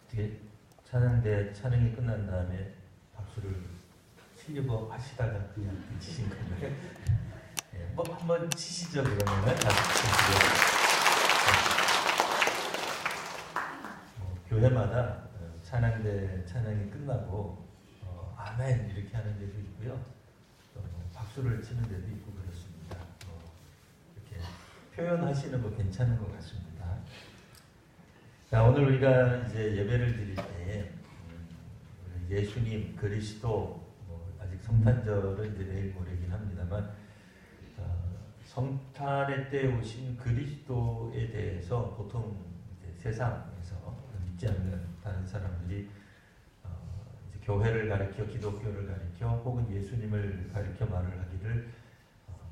뒤에 찬양대 찬양이 끝난 다음에 박수를 치려고 하시다가 그냥 치신 건가요? 예, 뭐 한번 치시죠. 그러면은 다시 치시죠. 교회마다 찬양대 찬양이 끝나고 아멘 이렇게 하는 데도 있고요. 또 박수를 치는 데도 있고 그렇습니다. 이렇게 표현하시는 거 괜찮은 것 같습니다. 자, 오늘 우리가 이제 예배를 드릴 때 예수님 그리스도 아직 성탄절은 이제 내일 모레긴 합니다만 성탄의 때 오신 그리스도에 대해서 보통 이제 세상에서 믿지 않는 다른 사람들이 이제 교회를 가리켜 기독교를 가리켜 혹은 예수님을 가리켜 말을 하기를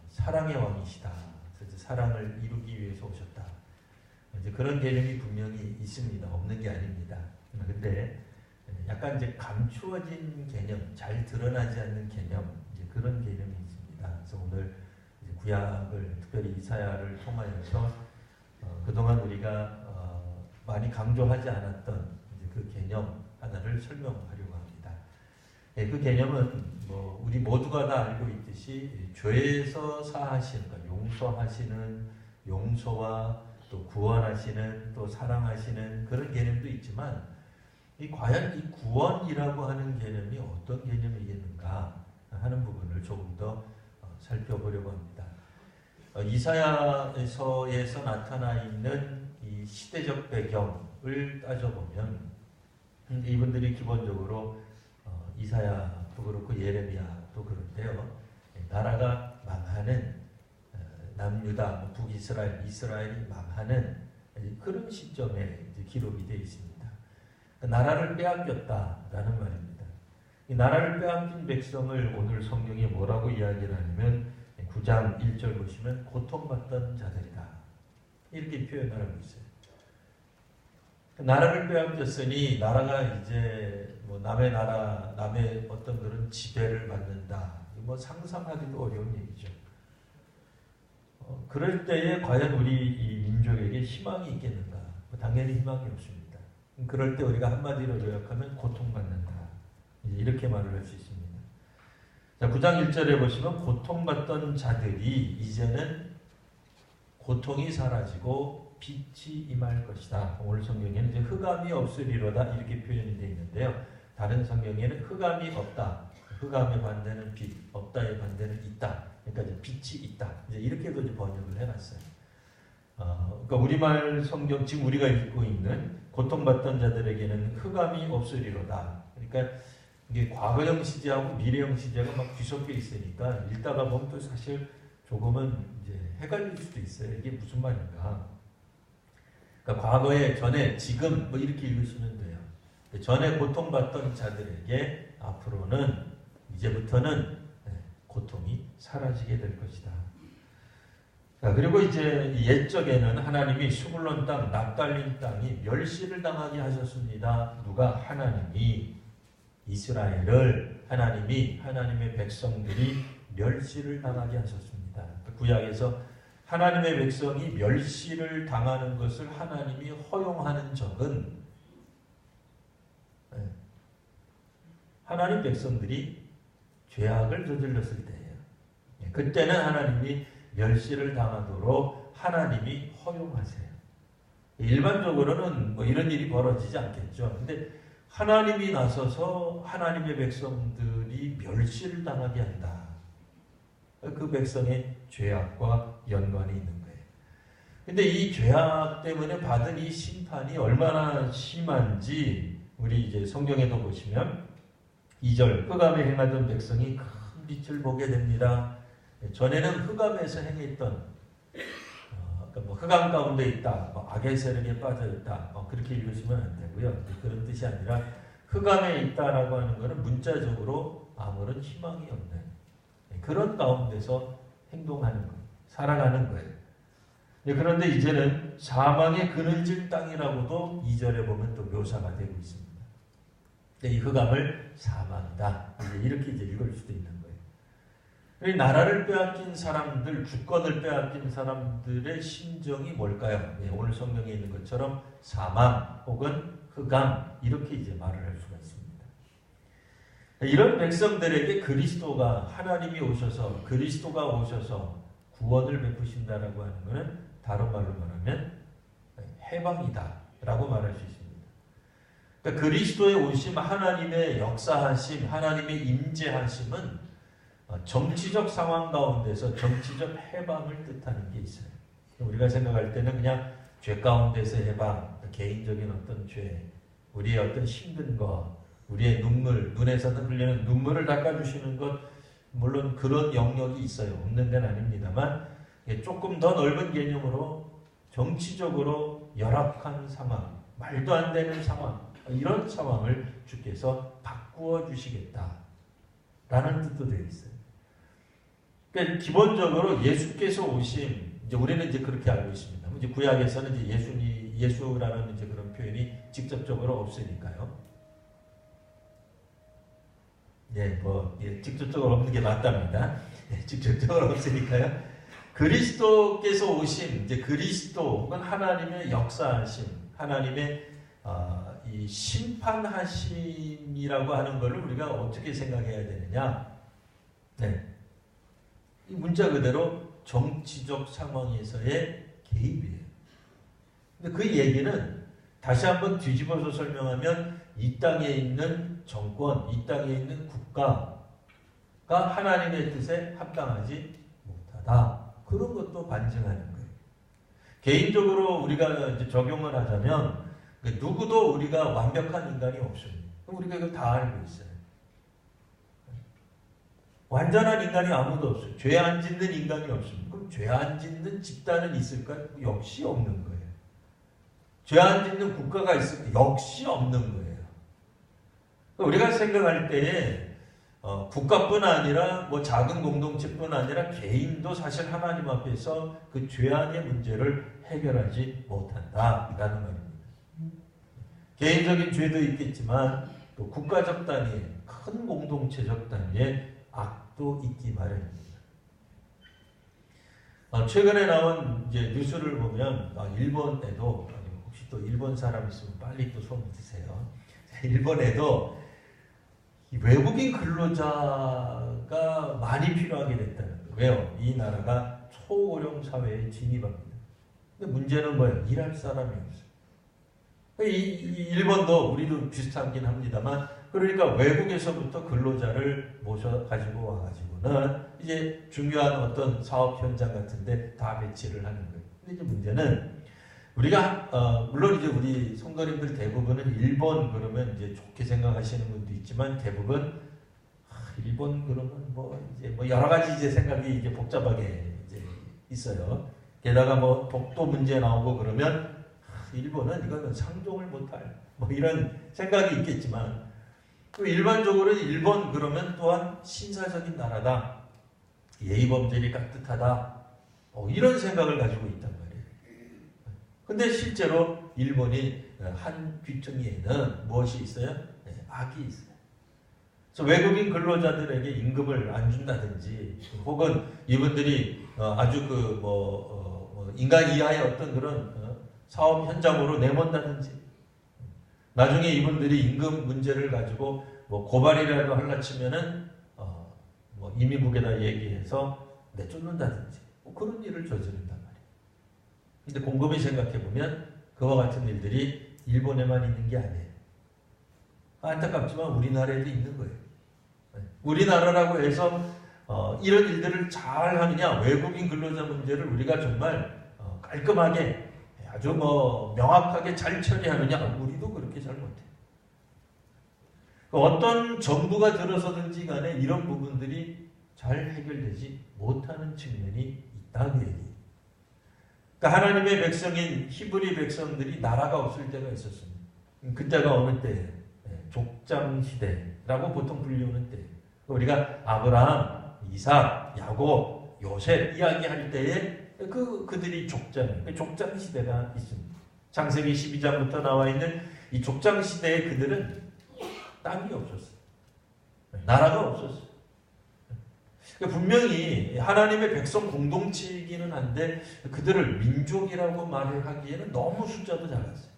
사랑의 왕이시다. 그래서 사랑을 이루기 위해서 오셨다. 이제 그런 개념이 분명히 있습니다. 없는 게 아닙니다. 근데 약간 이제 감추어진 개념, 잘 드러나지 않는 개념, 이제 그런 개념이 있습니다. 그래서 오늘 이제 구약을 특별히 이사야를 통하여서 그동안 우리가 많이 강조하지 않았던 이제 그 개념 하나를 설명하려고 합니다. 그 개념은 우리 모두가 다 알고 있듯이 죄에서 사하시는 것, 용서하시는 용서와 또 구원하시는 또 사랑하시는 그런 개념도 있지만 과연 이 구원이라고 하는 개념이 어떤 개념이겠는가 하는 부분을 조금 더 살펴보려고 합니다. 이사야서에서 나타나 있는 이 시대적 배경을 따져보면 이분들이 기본적으로 이사야도 그렇고 예레미야도 그런데요. 나라가 망하는 남유다, 북이스라엘, 이스라엘이 망하는 그런 시점에 이제 기록이 되어 있습니다. 나라를 빼앗겼다라는 말입니다. 이 나라를 빼앗긴 백성을 오늘 성경이 뭐라고 이야기를 하냐면 9장 1절 보시면 고통받던 자들이다. 이렇게 표현을 하고 있어요. 나라를 빼앗겼으니 나라가 이제 남의 나라, 남의 어떤 그런 지배를 받는다. 상상하기도 어려운 얘기죠. 그럴 때에 과연 우리 이 민족에게 희망이 있겠는가? 당연히 희망이 없습니다. 그럴 때 우리가 한마디로 요약하면 고통받는다. 이렇게 말을 할 수 있습니다. 자, 9장 1절에 보시면 고통받던 자들이 이제는 고통이 사라지고 빛이 임할 것이다. 오늘 성경에는 이제 흑암이 없으리로다 이렇게 표현이 되어 있는데요. 다른 성경에는 흑암이 없다. 흑암의 반대는 빛, 없다의 반대는 있다. 그러니까 이제 빛이 있다. 이제 이렇게도 이제 번역을 해놨어요. 그러니까 우리말 성경 지금 우리가 읽고 있는 고통받던 자들에게는 흑암이 없으리로다. 그러니까 이게 과거형 시제하고 미래형 시제가 막 뒤섞여 있으니까 읽다가 보면 또 사실 조금은 이제 헷갈릴 수도 있어요. 이게 무슨 말인가? 그러니까 과거에, 전에, 지금 이렇게 읽으시면 돼요. 전에 고통받던 자들에게 앞으로는 이제부터는 고통이 사라지게 될 것이다. 자, 그리고 이제 옛적에는 하나님이 수불론 땅, 납달림 땅이 멸시를 당하게 하셨습니다. 누가? 하나님이 이스라엘을 하나님의 백성들이 멸시를 당하게 하셨습니다. 구약에서 하나님의 백성이 멸시를 당하는 것을 하나님이 허용하는 적은 하나님 백성들이 죄악을 저질렀을 때예요. 그때는 하나님이 멸시를 당하도록 하나님이 허용하세요. 일반적으로는 이런 일이 벌어지지 않겠죠. 근데 하나님이 나서서 하나님의 백성들이 멸시를 당하게 한다. 그 백성의 죄악과 연관이 있는 거예요. 근데 이 죄악 때문에 받은 이 심판이 얼마나 심한지 우리 이제 성경에도 보시면 2절 흑암에 행하던 백성이 큰 빛을 보게 됩니다. 전에는 흑암에서 행했던 그러니까 흑암 가운데 있다, 악의 세력에 빠져 있다, 그렇게 읽으시면 안 되고요. 그런 뜻이 아니라 흑암에 있다라고 하는 것은 문자적으로 아무런 희망이 없는 그런 가운데서 행동하는 거예요. 살아가는 거예요. 그런데 이제는 사망의 그늘진 땅이라고도 2절에 보면 또 묘사가 되고 있습니다. 이 흑암을 사망이다. 이렇게 이제 읽을 수도 있는 거예요. 나라를 빼앗긴 사람들, 주권을 빼앗긴 사람들의 심정이 뭘까요? 예, 오늘 성경에 있는 것처럼 사망 혹은 흑암 이렇게 이제 말을 할 수가 있습니다. 이런 백성들에게 그리스도가 하나님이 오셔서 그리스도가 오셔서 구원을 베푸신다라고 하는 것은 다른 말로 말하면 해방이다라고 말할 수 있습니다. 그러니까 그리스도의 오심, 하나님의 역사하심, 하나님의 임재하심은 정치적 상황 가운데서 정치적 해방을 뜻하는 게 있어요. 우리가 생각할 때는 그냥 죄 가운데서 해방, 개인적인 어떤 죄, 우리의 어떤 힘든 것, 우리의 눈물, 눈에서는 흘리는 눈물을 닦아주시는 것, 물론 그런 영역이 있어요. 없는 건 아닙니다만 조금 더 넓은 개념으로 정치적으로 열악한 상황, 말도 안 되는 상황, 이런 상황을 주께서 바꾸어 주시겠다라는 뜻도 되어 있어요. 그러니까 기본적으로 예수께서 오심, 이제 우리는 이제 그렇게 알고 있습니다. 이제 구약에서는 이제 예수라는 이제 그런 표현이 직접적으로 없으니까요. 직접적으로 없는 게 맞답니다. 직접적으로 없으니까요. 그리스도께서 오심, 이제 그리스도 혹은 하나님의 역사하심, 하나님의 이 심판하심이라고 하는 것을 우리가 어떻게 생각해야 되느냐? 이 문자 그대로 정치적 상황에서의 개입이에요. 근데 그 얘기는 다시 한번 뒤집어서 설명하면 이 땅에 있는 정권, 이 땅에 있는 국가가 하나님의 뜻에 합당하지 못하다. 그런 것도 반증하는 거예요. 개인적으로 우리가 이제 적용을 하자면 누구도 우리가 완벽한 인간이 없습니다. 우리가 이걸 다 알고 있어요. 완전한 인간이 아무도 없어요. 죄 안 짓는 인간이 없습니다. 그럼 죄 안 짓는 집단은 있을까요? 역시 없는 거예요. 죄 안 짓는 국가가 있을까요? 역시 없는 거예요. 우리가 생각할 때에 국가뿐 아니라 뭐 작은 공동체뿐 아니라 개인도 사실 하나님 앞에서 그 죄악의 문제를 해결하지 못한다라는 말입니다. 개인적인 죄도 있겠지만 또 국가적 단위의 큰 공동체적 단위의 악도 있기 마련입니다. 최근에 나온 이제 뉴스를 보면 일본에도 혹시 또 일본 사람 있으면 빨리 또 손 드세요. 일본에도 외국인 근로자가 많이 필요하게 됐다는 거예요. 왜요? 이 나라가 초고령 사회에 진입합니다. 근데 문제는 뭐예요? 일할 사람이 없어요. 이 일본도 우리도 비슷하긴 합니다만 그러니까 외국에서부터 근로자를 모셔 가지고 와가지고는 이제 중요한 어떤 사업 현장 같은데 다 배치를 하는 거예요. 근데 이제 문제는 우리가 물론 이제 우리 성도님들 대부분은 일본 그러면 이제 좋게 생각하시는 분도 있지만 대부분 일본 그러면 이제 여러 가지 이제 생각이 이제 복잡하게 이제 있어요. 게다가 독도 문제 나오고 그러면 일본은 이거는 상종을 못할 이런 생각이 있겠지만 또 일반적으로 일본 그러면 또한 신사적인 나라다, 예의범절이 깍듯하다, 이런 생각을 가지고 있단 말이에요. 근데 실제로 일본이 한 귀퉁이에는 무엇이 있어요? 악이 있어요. 그래서 외국인 근로자들에게 임금을 안 준다든지 혹은 이분들이 아주 인간 이하의 어떤 그런 사업 현장으로 내몬다든지 나중에 이분들이 임금 문제를 가지고 고발이라도 하려 치면은 이민국에다 얘기해서 내쫓는다든지 그런 일을 저지른단 말이에요. 근데 곰곰이 생각해보면 그와 같은 일들이 일본에만 있는 게 아니에요. 안타깝지만 우리나라에도 있는 거예요. 우리나라라고 해서 이런 일들을 잘 하느냐, 외국인 근로자 문제를 우리가 정말 깔끔하게 아주 명확하게 잘 처리하느냐, 우리도 그렇게 잘 못해요. 어떤 정부가 들어서든지 간에 이런 부분들이 잘 해결되지 못하는 측면이 있다는 얘기예요. 그러니까 하나님의 백성인 히브리 백성들이 나라가 없을 때가 있었습니다. 그때가 어느 때예요? 족장시대라고 보통 불리우는 때예요. 우리가 아브라함, 이삭, 야곱, 요셉 이야기할 때에 그들이 족장 시대가 있습니다. 창세기 12장부터 나와 있는 이 족장 시대의 그들은 땅이 없었어요. 나라가 없었어요. 그러니까 분명히 하나님의 백성 공동체이기는 한데 그들을 민족이라고 말을 하기에는 너무 숫자도 작았어요.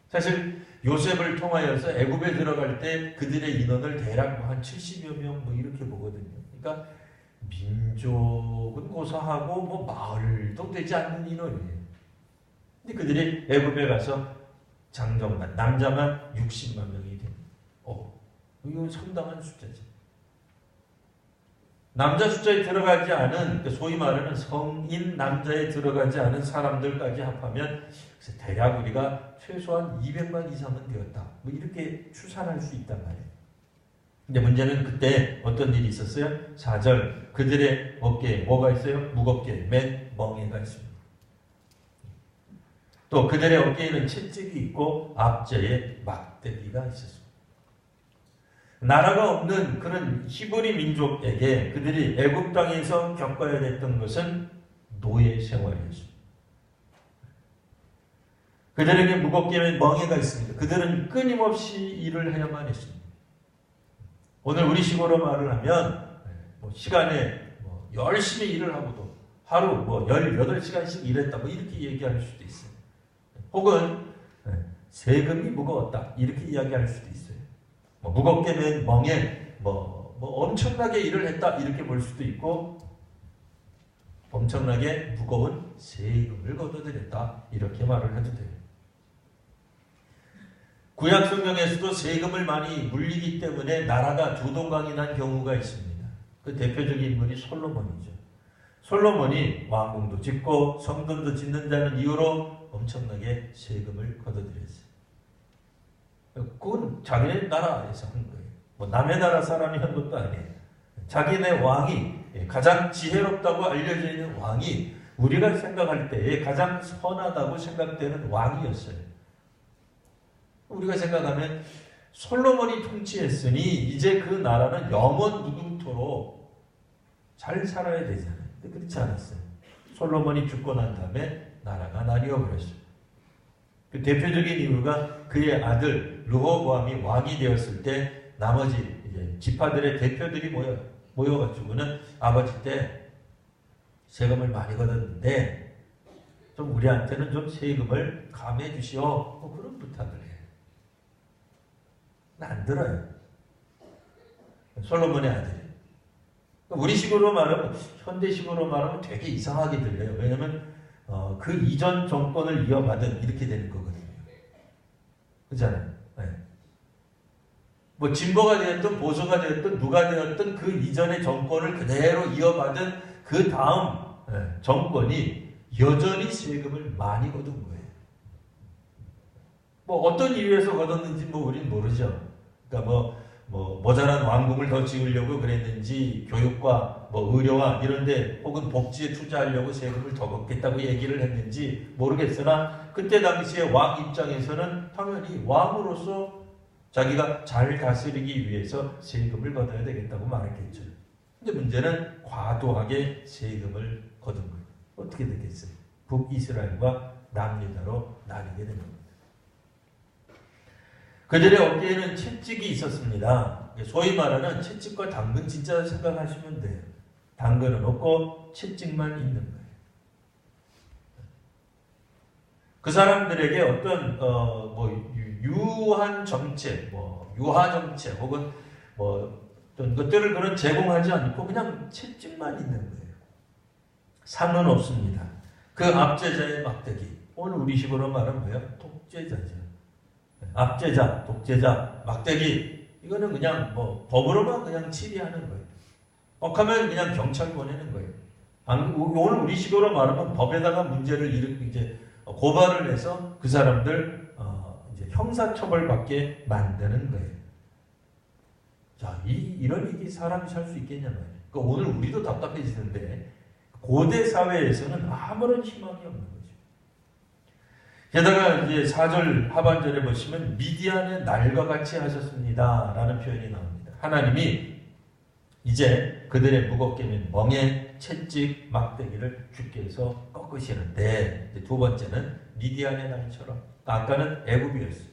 사실 요셉을 통하여서 애굽에 들어갈 때 그들의 인원을 대략 한 70여 명 이렇게 보거든요. 그러니까 민족은 고사하고 마을도 되지 않는 인원이에요. 근데 그들이 애굽에 가서 장정만 남자만 60만 명이 됩니다. 이건 상당한 숫자죠. 남자 숫자에 들어가지 않은, 소위 말하는 성인 남자에 들어가지 않은 사람들까지 합하면 대략 우리가 최소한 200만 이상은 되었다. 이렇게 추산할 수 있단 말이에요. 근데 문제는 그때 어떤 일이 있었어요? 4절 그들의 어깨에 뭐가 있어요? 무겁게 맨 멍에가 있습니다. 또 그들의 어깨에는 채찍이 있고 앞제에 막대기가 있었습니다. 나라가 없는 그런 히브리 민족에게 그들이 애굽 땅에서 겪어야 됐던 것은 노예 생활이었습니다. 그들에게 무겁게 맨 멍에가 있습니다. 그들은 끊임없이 일을 해야만 했습니다. 오늘 우리식으로 말을 하면 시간에 열심히 일을 하고도 하루 18시간씩 일했다 이렇게 얘기할 수도 있어요. 혹은 세금이 무거웠다 이렇게 이야기할 수도 있어요. 무겁게 맨 멍에 엄청나게 일을 했다 이렇게 볼 수도 있고 엄청나게 무거운 세금을 걷어들였다 이렇게 말을 해도 돼요. 구약 성경에서도 세금을 많이 물리기 때문에 나라가 두동강이 난 경우가 있습니다. 그 대표적인 인물이 솔로몬이죠. 솔로몬이 왕궁도 짓고 성전도 짓는다는 이유로 엄청나게 세금을 걷어들였어요. 그건 자기네 나라에서 한 거예요. 남의 나라 사람이 한 것도 아니에요. 자기네 왕이 가장 지혜롭다고 알려져 있는 왕이 우리가 생각할 때에 가장 선하다고 생각되는 왕이었어요. 우리가 생각하면 솔로몬이 통치했으니 이제 그 나라는 영원 무궁토록 잘 살아야 되잖아요. 근데 그렇지 않았어요. 솔로몬이 죽고 난 다음에 나라가 나뉘어버렸어요. 그 대표적인 이유가 그의 아들 르호보암이 왕이 되었을 때 나머지 이제 지파들의 대표들이 모여가지고는 아버지 때 세금을 많이 걷었는데 좀 우리한테는 좀 세금을 감해 주시오. 그런 부탁을 해요. 안 들어요. 솔로몬의 아들이. 우리식으로 말하면 현대식으로 말하면 되게 이상하게 들려요. 왜냐하면 그 이전 정권을 이어받은 이렇게 되는 거거든요. 그렇잖아요. 네. 진보가 되었든 보수가 되었든 누가 되었든 그 이전의 정권을 그대로 이어받은 그 다음 정권이 여전히 세금을 많이 거둔 거예요. 어떤 이유에서 거뒀는지 우리는 모르죠. 그러니까 모자란 왕궁을 더 지으려고 그랬는지 교육과 의료와 이런데 혹은 복지에 투자하려고 세금을 더 걷겠다고 얘기를 했는지 모르겠으나 그때 당시에 왕 입장에서는 당연히 왕으로서 자기가 잘 다스리기 위해서 세금을 걷어야 되겠다고 말했겠죠. 근데 문제는 과도하게 세금을 거둔 거예요. 어떻게 되겠어요? 북이스라엘과 남유다로 나뉘게 된 겁니다. 그들의 어깨에는 채찍이 있었습니다. 소위 말하는 채찍과 당근 진짜 생각하시면 돼요. 당근은 없고 채찍만 있는 거예요. 그 사람들에게 어떤 유한 정책, 유화 정책 혹은 어떤 것들을 그런 제공하지 않고 그냥 채찍만 있는 거예요. 상은 없습니다. 그 압제자의 막대기. 오늘 우리식으로 말하면 뭐예요? 독재자죠. 압제자, 독재자, 막대기. 이거는 그냥 법으로만 그냥 치리하는 거예요. 하면 그냥 경찰 보내는 거예요. 오늘 우리식으로 말하면 법에다가 문제를 이제 고발을 해서 그 사람들 이제 형사처벌 받게 만드는 거예요. 자, 이런 일이 사람이 살 수 있겠냐 말이에요. 그러니까 오늘 우리도 답답해지는데 고대 사회에서는 아무런 희망이 없는 거죠. 게다가 이제 4절 하반절에 보시면 미디안의 날과 같이 하셨습니다 라는 표현이 나옵니다. 하나님이 이제 그들의 무겁게 맨 멍에 채찍 막대기를 주께 해서 꺾으시는데 두 번째는 미디안의 날처럼 아까는 애굽이었어요.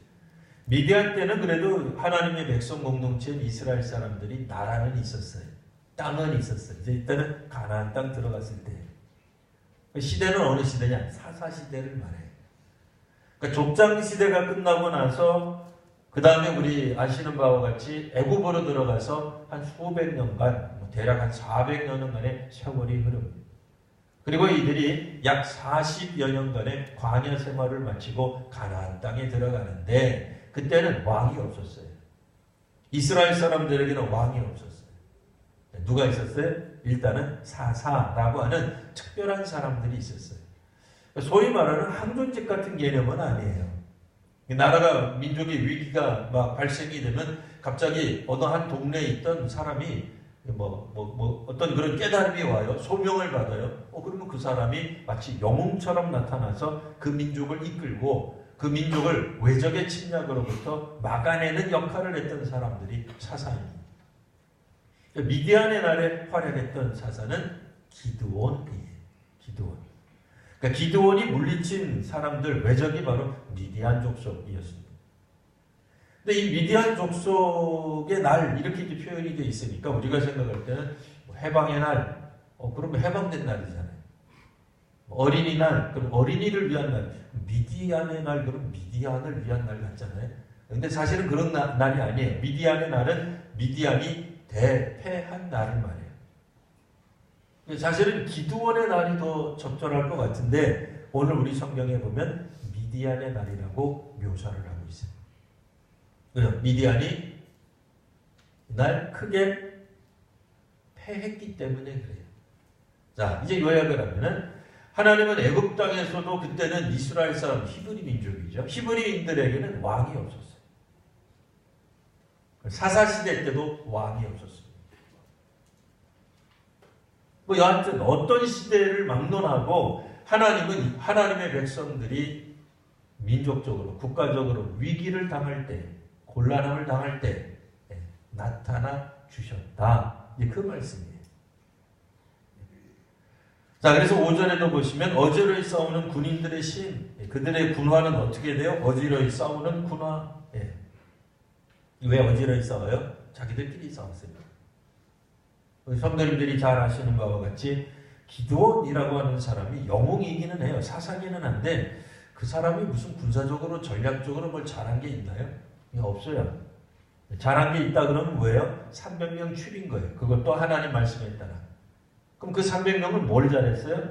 미디안 때는 그래도 하나님의 백성 공동체인 이스라엘 사람들이 나라는 있었어요. 땅은 있었어요. 이제 이때는 가나안 땅 들어갔을 때. 시대는 어느 시대냐? 사사시대를 말해요. 그러니까 족장시대가 끝나고 나서 그 다음에 우리 아시는 바와 같이 애굽으로 들어가서 한 수백 년간, 대략 한 400년간의 세월이 흐릅니다. 그리고 이들이 약 40여 년간의 광야 생활을 마치고 가나안 땅에 들어가는데 그때는 왕이 없었어요. 이스라엘 사람들에게는 왕이 없었어요. 누가 있었어요? 일단은 사사라고 하는 특별한 사람들이 있었어요. 소위 말하는 항존직 같은 개념은 아니에요. 나라가 민족의 위기가 막 발생이 되면 갑자기 어느 한 동네에 있던 사람이 어떤 그런 깨달음이 와요. 소명을 받아요. 그러면 그 사람이 마치 영웅처럼 나타나서 그 민족을 이끌고 그 민족을 외적의 침략으로부터 막아내는 역할을 했던 사람들이 사사입니다. 미디안의 날에 활약했던 사사는 기드온이에요. 기드온. 그러니까 기드온이 물리친 사람들 외적이 바로 미디안 족속이었습니다. 근데 이 미디안 족속의 날 이렇게 표현이 되어 있으니까 우리가 생각할 때는 해방의 날, 그러면 해방된 날이잖아요. 어린이날, 그럼 어린이를 위한 날, 미디안의 날, 그럼 미디안을 위한 날 같잖아요. 근데 사실은 그런 날이 아니에요. 미디안의 날은 미디안이 대패한 날을 말해요. 사실은 기드온의 날이 더 적절할 것 같은데 오늘 우리 성경에 보면 미디안의 날이라고 묘사를 하고 있어요. 미디안이 날 크게 패했기 때문에 그래요. 자, 이제 요약을 하면은 하나님은 애굽 땅에서도 그때는 이스라엘 사람 히브리 민족이죠. 히브리인들에게는 왕이 없었어요. 사사시대 때도 왕이 없었어요. 여하튼 어떤 시대를 막론하고 하나님은 하나님의 백성들이 민족적으로 국가적으로 위기를 당할 때 곤란함을 당할 때 나타나 주셨다. 이제 그 말씀이에요. 자, 그래서 오전에도 보시면 어지러이 싸우는 군인들의 신, 그들의 군화는 어떻게 돼요? 어지러이 싸우는 군화. 왜 어지러이 싸워요? 자기들끼리 싸웠습니다. 성도님들이 잘 아시는 바와 같이 기드온이라고 하는 사람이 영웅이기는 해요. 사사기는 한데 그 사람이 무슨 군사적으로 전략적으로 뭘 잘한 게 있나요? 없어요. 잘한 게 있다 그러면 뭐예요? 300명 줄인 거예요. 그것도 하나님 말씀에 따라. 그럼 그 300명은 뭘 잘했어요?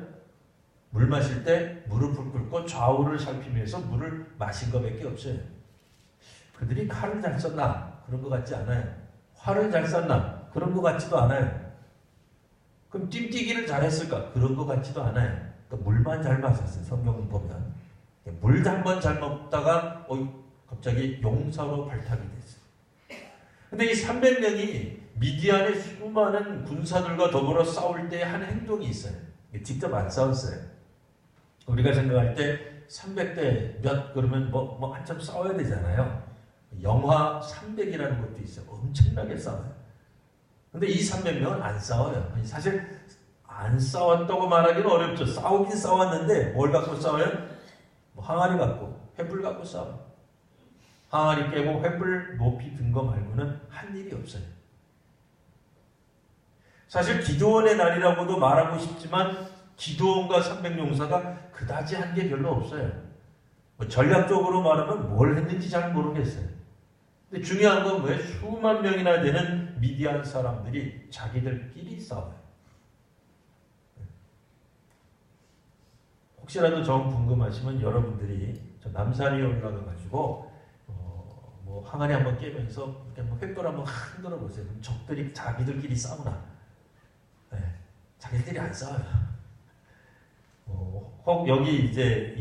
물 마실 때 무릎을 꿇고 좌우를 살피면서 물을 마신 것밖에 없어요. 그들이 칼을 잘 썼나? 그런 것 같지 않아요. 활을 잘 썼나? 그런 것 같지도 않아요. 그럼 뜀뛰기를 잘했을까? 그런 것 같지도 않아요. 그러니까 물만 잘 마셨어요. 성경을 보면. 물 한 번 잘 먹다가 갑자기 용사로 발탁이 됐어요. 근데 이 300명이 미디안의 수많은 군사들과 더불어 싸울 때 한 행동이 있어요. 직접 안 싸웠어요. 우리가 생각할 때 300대 몇 그러면 한참 싸워야 되잖아요. 영하 300이라는 것도 있어요. 엄청나게 싸워요. 근데 이 300명은 안 싸워요. 사실 안 싸웠다고 말하기는 어렵죠. 싸우긴 싸웠는데 뭘 갖고 싸워요? 항아리 갖고, 횃불 갖고 싸워요. 항아리 깨고 횃불 높이 든 거 말고는 한 일이 없어요. 사실 기드온의 날이라고도 말하고 싶지만 기드온과 300용사가 그다지 한 게 별로 없어요. 전략적으로 말하면 뭘 했는지 잘 모르겠어요. 근데 중요한 건 뭐예요? 수만 명이나 되는 미디안 사람들이 자기들끼리 싸워요. 혹시라도 정 궁금하시면 여러분들이 저 남산에 올라가가지고 항아리 한번 깨면서 이렇게 횃불 한번 흔들어 보세요. 그럼 적들이 자기들끼리 싸우나? 네, 자기들끼리 안 싸워요. 혹 여기 이제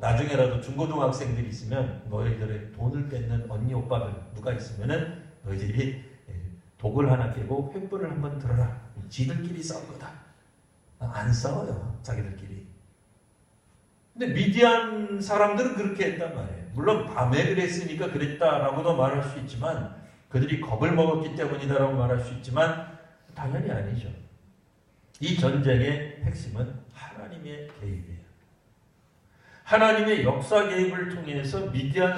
나중에라도 중고등학생들이 있으면 너희들의 돈을 뺏는 언니 오빠들 누가 있으면은 너희들이 독을 하나 깨고 횃불을 한번 들어라. 지들끼리 싸운 거다. 안 싸워요. 자기들끼리. 근데 미디안 사람들은 그렇게 했단 말이에요. 물론 밤에 그랬으니까 그랬다라고도 말할 수 있지만 그들이 겁을 먹었기 때문이다라고 말할 수 있지만 당연히 아니죠. 이 전쟁의 핵심은 하나님의 개입이에요. 하나님의 역사 개입을 통해서 미디안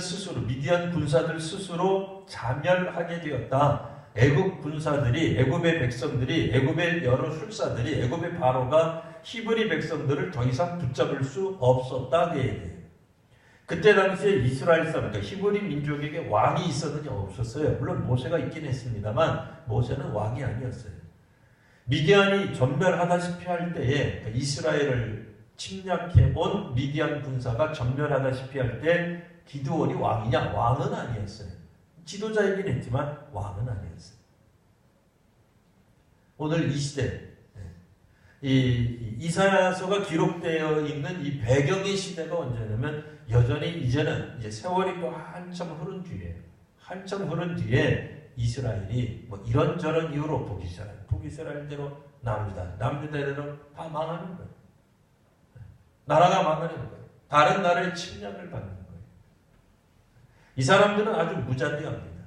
군사들 스스로 자멸하게 되었다. 애굽 군사들이, 애굽의 백성들이, 애굽의 여러 술사들이, 애굽의 바로가 히브리 백성들을 더 이상 붙잡을 수 없었다 그 얘기예요. 그때 당시에 이스라엘 사람, 그러니까 히브리 민족에게 왕이 있었느냐 없었어요. 물론 모세가 있긴 했습니다만 모세는 왕이 아니었어요. 미디안이 전멸하다시피 할 때에, 그러니까 이스라엘을 침략해온 미디안 군사가 전멸하다시피 할 때 기드온이 왕이냐? 왕은 아니었어요. 지도자이긴 했지만 왕은 아니었어요. 오늘 이 시대, 이 이사야서가 기록되어 있는 이 배경의 시대가 언제냐면 여전히 이제는 이제 세월이 또 한참 흐른 뒤에 이스라엘이 뭐 이런저런 이유로 북이스라엘대로 남유다대로 다 망하는 거예요. 나라가 망하는 거예요. 다른 나라의 침략을 받는 거예요. 이 사람들은 아주 무자비합니다.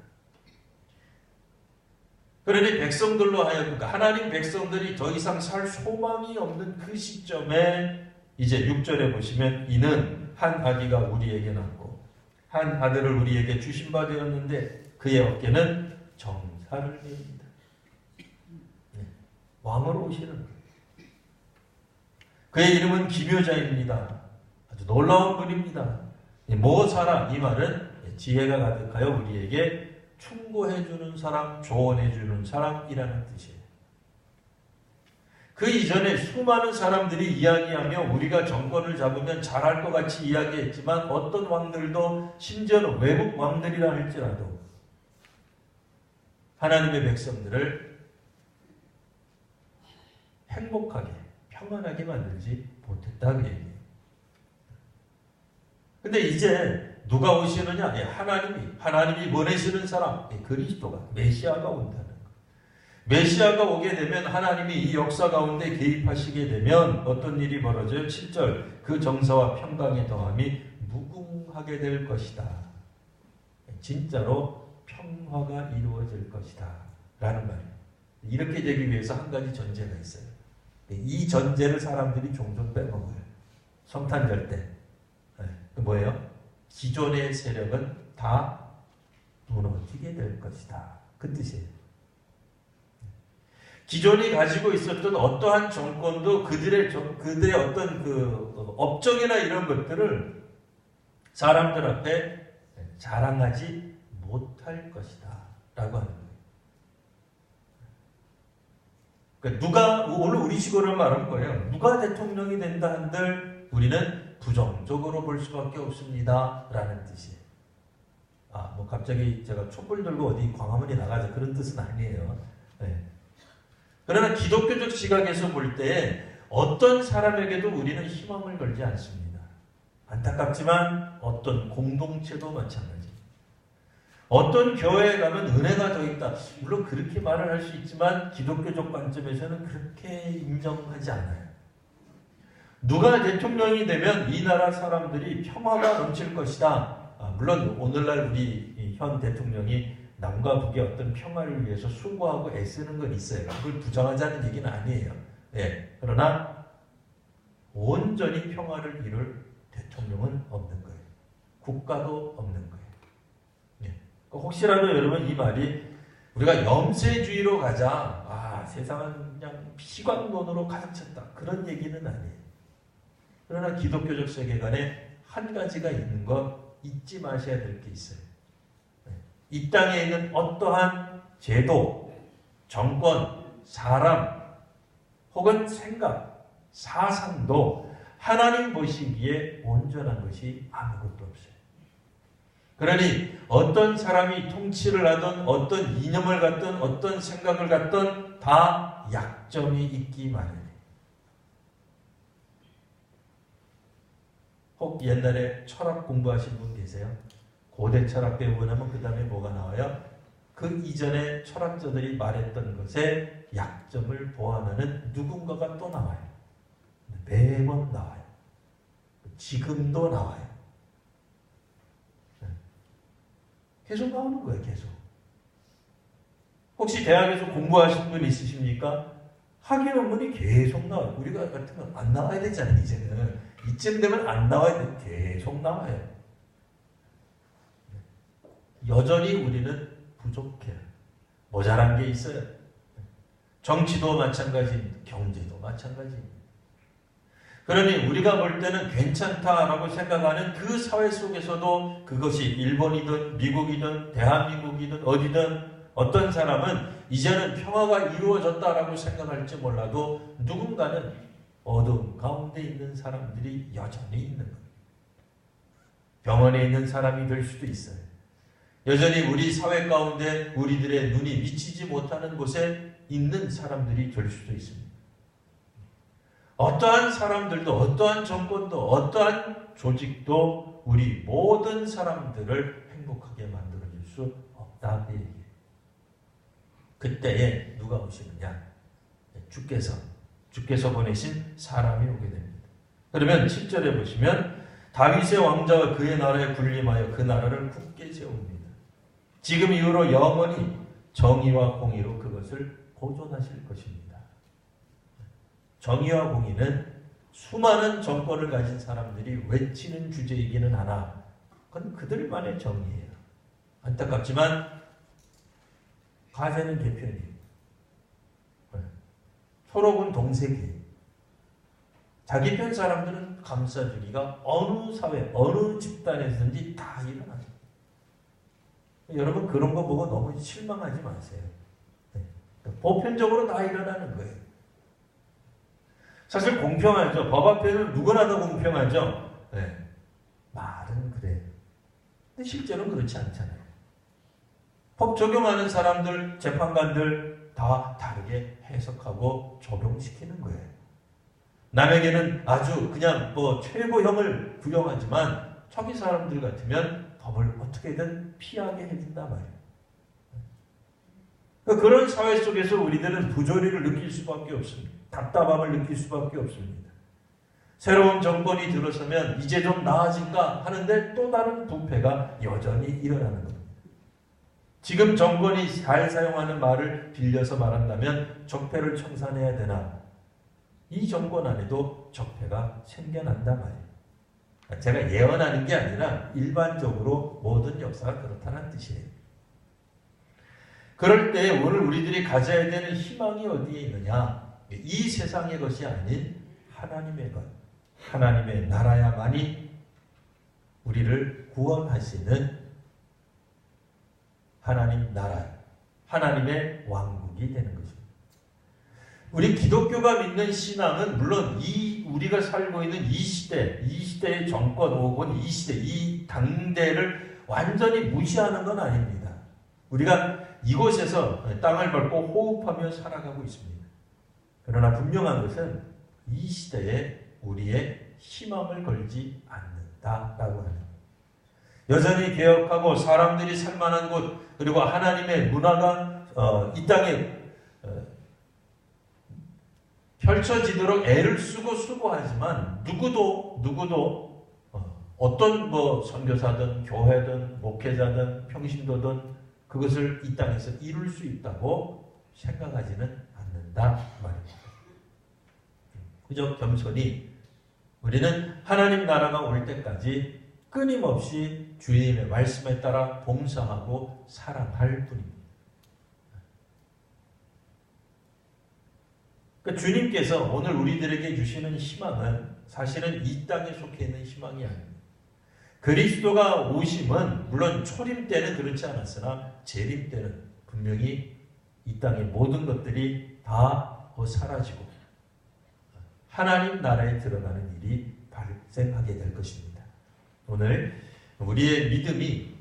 그러니 백성들로 하여금, 하나님 백성들이 더 이상 살 소망이 없는 그 시점에 이제 6절에 보시면 이는 한 아기가 우리에게 낳고 한 아들을 우리에게 주신 바 되었는데 그의 어깨는 정사를 메입니다. 왕으로 오시는 거예요. 그의 이름은 기묘자입니다. 아주 놀라운 분입니다. 모사라, 이 말은 지혜가 가득하여 우리에게 충고해주는 사람, 조언해주는 사람이라는 뜻이에요. 그 이전에 수많은 사람들이 이야기하며 우리가 정권을 잡으면 잘할 것 같이 이야기했지만 어떤 왕들도, 심지어는 외국 왕들이라 할지라도 하나님의 백성들을 행복하게, 평안하게 만들지 못했다 그 얘기예요. 근데 이제 누가 오시느냐? 하나님이 보내시는 사람, 그리스도가, 메시아가 온다는 거. 메시아가 오게 되면 하나님이 이 역사 가운데 개입하시게 되면 어떤 일이 벌어져요? 7절, 그 정사와 평강의 더함이 무궁하게 될 것이다. 진짜로 평화가 이루어질 것이다 라는 말이에요. 이렇게 되기 위해서 한 가지 전제가 있어요. 이 전제를 사람들이 종종 빼먹어요. 성탄절 때. 뭐예요? 기존의 세력은 다 무너지게 될 것이다. 그 뜻이에요. 기존이 가지고 있었던 어떠한 정권도 그들의 어떤 그 업적이나 이런 것들을 사람들 앞에 자랑하지 못할 것이다. 라고 하는 거예요. 그러니까 누가, 오늘 우리 식으로 말한 거예요. 누가 대통령이 된다 한들 우리는 부정적으로 볼 수밖에 없습니다. 라는 뜻이에요. 뭐 갑자기 제가 촛불 들고 어디 광화문에 나가자 그런 뜻은 아니에요. 네. 그러나 기독교적 시각에서 볼 때 어떤 사람에게도 우리는 희망을 걸지 않습니다. 안타깝지만 어떤 공동체도 마찬가지. 어떤 교회에 가면 은혜가 더 있다. 물론 그렇게 말을 할 수 있지만 기독교적 관점에서는 그렇게 인정하지 않아요. 누가 대통령이 되면 이 나라 사람들이 평화가 넘칠 것이다. 물론 오늘날 우리 현 대통령이 남과 북의 어떤 평화를 위해서 수고하고 애쓰는 건 있어요. 그걸 부정하자는 얘기는 아니에요. 네. 그러나 온전히 평화를 이룰 대통령은 없는 거예요. 국가도 없는 거예요. 네. 혹시라도 여러분 이 말이 우리가 염세주의로 가자. 세상은 그냥 피광론으로 가득 찼다. 그런 얘기는 아니에요. 그러나 기독교적 세계관에 한 가지가 있는 거 잊지 마셔야 될 게 있어요. 이 땅에 있는 어떠한 제도, 정권, 사람, 혹은 생각, 사상도 하나님 보시기에 온전한 것이 아무것도 없어요. 그러니 어떤 사람이 통치를 하든 어떤 이념을 갖든 어떤 생각을 갖든 다 약점이 있기 마련이에요. 혹 옛날에 철학 공부하신 분 계세요? 고대 철학 배우고 나면 그 다음에 뭐가 나와요? 그 이전에 철학자들이 말했던 것에 약점을 보완하는 누군가가 또 나와요. 매번 나와요. 지금도 나와요. 계속 나오는 거예요. 계속. 혹시 대학에서 공부하신 분 있으십니까? 학위 논문이 계속 나와요. 우리가 같으면 안 나와야 되잖아요. 이제는. 이쯤 되면 안 나와야 돼. 계속 나와요. 여전히 우리는 부족해요. 모자란 게 있어요. 정치도 마찬가지입니다. 경제도 마찬가지입니다. 그러니 우리가 볼 때는 괜찮다라고 생각하는 그 사회 속에서도 그것이 일본이든 미국이든 대한민국이든 어디든 어떤 사람은 이제는 평화가 이루어졌다라고 생각할지 몰라도 누군가는 어두움 가운데 있는 사람들이 여전히 있는 겁니다. 병원에 있는 사람이 될 수도 있어요. 여전히 우리 사회 가운데 우리들의 눈이 미치지 못하는 곳에 있는 사람들이 될 수도 있습니다. 어떠한 사람들도 어떠한 정권도 어떠한 조직도 우리 모든 사람들을 행복하게 만들어줄 수 없다. 그 얘기예요. 그때에 누가 오시느냐? 주께서 보내신 사람이 오게 됩니다. 그러면 7절에 보시면 다윗의 왕자와 그의 나라에 군림하여 그 나라를 굳게 세웁니다. 지금 이후로 영원히 정의와 공의로 그것을 보존하실 것입니다. 정의와 공의는 수많은 정권을 가진 사람들이 외치는 주제이기는 하나 그건 그들만의 정의예요. 안타깝지만 가세는 개편이에요. 초록은 동색이에요. 자기 편 사람들은 감싸주기가 어느 사회, 어느 집단에서든지 다 일어나요. 여러분 그런 거 보고 너무 실망하지 마세요. 보편적으로 다 일어나는 거예요. 사실 공평하죠. 법 앞에는 누구나 다 공평하죠. 네. 말은 그래요. 근데 실제로는 그렇지 않잖아요. 법 적용하는 사람들, 재판관들 다 다르게 해석하고 적용시키는 거예요. 남에게는 아주 그냥 최고형을 부여하지만 자기 사람들 같으면 법을 어떻게든 피하게 해준단 말이에요. 그런 사회 속에서 우리들은 부조리를 느낄 수밖에 없습니다. 답답함을 느낄 수밖에 없습니다. 새로운 정권이 들어서면 이제 좀 나아질까 하는데 또 다른 부패가 여전히 일어나는 겁니다. 지금 정권이 잘 사용하는 말을 빌려서 말한다면 적폐를 청산해야 되나? 이 정권 안에도 적폐가 생겨난단 말이에요. 제가 예언하는 게 아니라 일반적으로 모든 역사가 그렇다는 뜻이에요. 그럴 때 오늘 우리들이 가져야 되는 희망이 어디에 있느냐? 이 세상의 것이 아닌 하나님의 것, 하나님의 나라야만이 우리를 구원하시는 하나님 나라, 하나님의 왕국이 되는 것입니다. 우리 기독교가 믿는 신앙은 물론 우리가 살고 있는 이 시대의 정권 혹은 이 시대, 이 당대를 완전히 무시하는 건 아닙니다. 우리가 이곳에서 땅을 밟고 호흡하며 살아가고 있습니다. 그러나 분명한 것은 이 시대에 우리의 희망을 걸지 않는다라고 하는 겁니다. 여전히 개혁하고 사람들이 살만한 곳 그리고 하나님의 문화가 이 땅에 펼쳐지도록 애를 쓰고 수고하지만 누구도 어떤 선교사든 교회든 목회자든 평신도든 그것을 이 땅에서 이룰 수 있다고 생각하지는 않는다 말입니다. 그저 겸손히 우리는 하나님 나라가 올 때까지 끊임없이 주님의 말씀에 따라 봉사하고 사랑할 뿐입니다. 그러니까 주님께서 오늘 우리들에게 주시는 희망은 사실은 이 땅에 속해 있는 희망이 아닙니다. 그리스도가 오심은 물론 초림 때는 그렇지 않았으나 재림 때는 분명히 이 땅의 모든 것들이 다 사라지고 하나님 나라에 들어가는 일이 발생하게 될 것입니다. 오늘 우리의 믿음이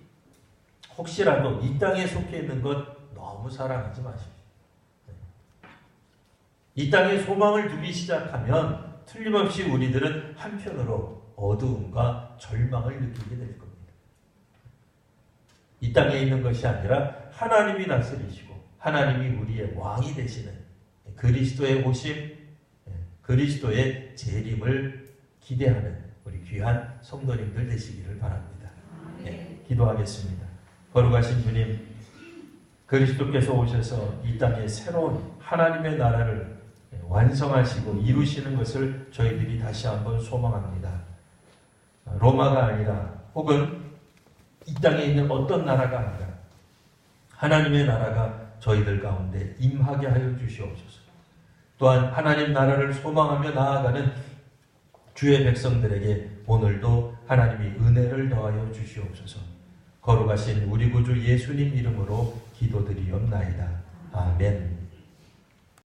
혹시라도 이 땅에 속해 있는 것 너무 사랑하지 마십시오. 이 땅에 소망을 두기 시작하면 틀림없이 우리들은 한편으로 어두움과 절망을 느끼게 될 겁니다. 이 땅에 있는 것이 아니라 하나님이 다스리시고 하나님이 우리의 왕이 되시는 그리스도의 오심, 그리스도의 재림을 기대하는 우리 귀한 성도님들 되시기를 바랍니다. 기도하겠습니다. 거룩하신 주님, 그리스도께서 오셔서 이 땅에 새로운 하나님의 나라를 완성하시고 이루시는 것을 저희들이 다시 한번 소망합니다. 로마가 아니라 혹은 이 땅에 있는 어떤 나라가 아니라 하나님의 나라가 저희들 가운데 임하게 하여 주시옵소서. 또한 하나님 나라를 소망하며 나아가는 주의 백성들에게 오늘도 하나님이 은혜를 더하여 주시옵소서. 거룩하신 우리 구주 예수님 이름으로 기도드리옵나이다. 아멘.